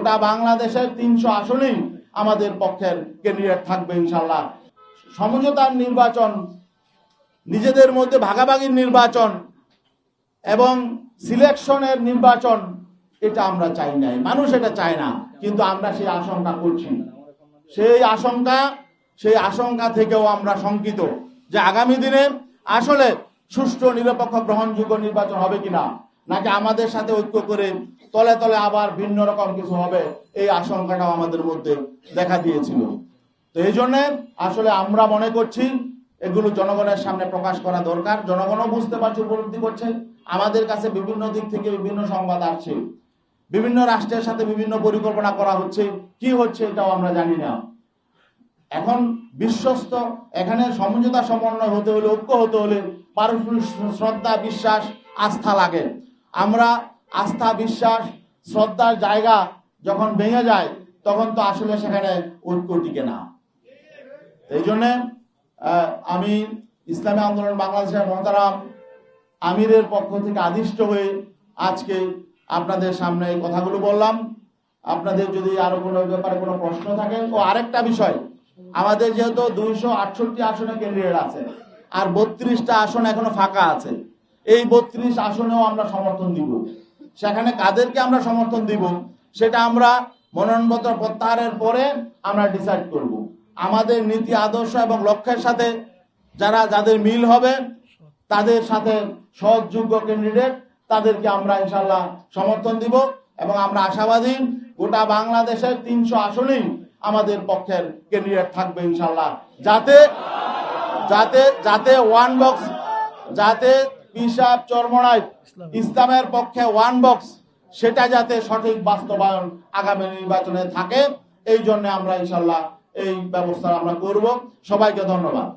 গোটা বাংলাদেশের 300 আসনেই আমাদের পক্ষের ক্যান্ডিডেট থাকবে ইনশাল্লাহ। সমঝোতার নির্বাচন, নিজেদের মধ্যে ভাগাভাগির নির্বাচন এবং সিলেকশনের নির্বাচন, এটা আমরা চাই নাই, মানুষ এটা চায় না, কিন্তু আমরা সেই আশঙ্কা করছি। সেই আশঙ্কা থেকেও আমরা শঙ্কিত যে আগামী দিনে আসলে সুষ্ঠু, নিরপেক্ষ, গ্রহণযোগ্য নির্বাচন হবে কিনা, নাকি আমাদের সাথে ঐক্য করে তলে তলে আবার ভিন্ন রকম কিছু হবে, এই আশঙ্কাটাও আমাদের মধ্যে দেখা দিয়েছিল। তো এই জন্য আসলে আমরা মনে করছি এগুলো জনগণের সামনে প্রকাশ করা দরকার। জনগণও বুঝতে পারছে, উপলব্ধি করছে। আমাদের কাছে বিভিন্ন দিক থেকে বিভিন্ন সংবাদ আসছে, বিভিন্ন রাষ্ট্রের সাথে বিভিন্ন পরিকল্পনা করা হচ্ছে, কি হচ্ছে এটাও আমরা জানি না। এখন বিশ্বস্ত, এখানে সমঝোতা সমন্বয় হতে হলে, ঐক্য হতে হলে পারস্পরিক শ্রদ্ধা, বিশ্বাস, আস্থা লাগে। আমরা আস্থা, বিশ্বাস, শ্রদ্ধার জায়গা যখন ভেঙে যায় তখন তো আসলে সেখানে ঐক্য টিকে না। এই জন্যে আমি ইসলামী আন্দোলন বাংলাদেশের মহতারাম আমিরের পক্ষ থেকে আদিষ্ট হয়ে আজকে আপনাদের সামনে এই কথাগুলো বললাম। আপনাদের যদি আরো কোনো ব্যাপারে কোনো প্রশ্ন থাকে। ও আরেকটা বিষয়, আমাদের যেহেতু 268 আসনে ক্যান্ডিডেট আছে আর 32টা আসন এখনো ফাঁকা আছে, এই 32 আসনেও আমরা সমর্থন দিব। সেখানে কাদেরকে আমরা সমর্থন দিব সেটা আমরা মনোনয়নপত্র প্রত্যাহারের পরে আমরা ডিসাইড করব। আমাদের নীতি, আদর্শ এবং লক্ষ্যের সাথে যাদের মিল হবে, তাদের সাথে সহযোগ্য ক্যান্ডিডেট, তাদেরকে আমরা ইনশাল্লাহ সমর্থন দিব। এবং আমরা আশাবাদী গোটা বাংলাদেশের 300 আসনেই আমাদের পক্ষের ক্যান্ডিডেট থাকবে ইনশাল্লাহ। যাতে ওয়ান বক্স, যাতে পিসাব চরমনাই ইসলামের পক্ষে ওয়ান বক্স, সেটা যাতে সঠিক বাস্তবায়ন আগামী নির্বাচনে থাকে, এই জন্য আমরা ইনশাল্লাহ এই ব্যবস্থা আমরা করব। সবাইকে ধন্যবাদ।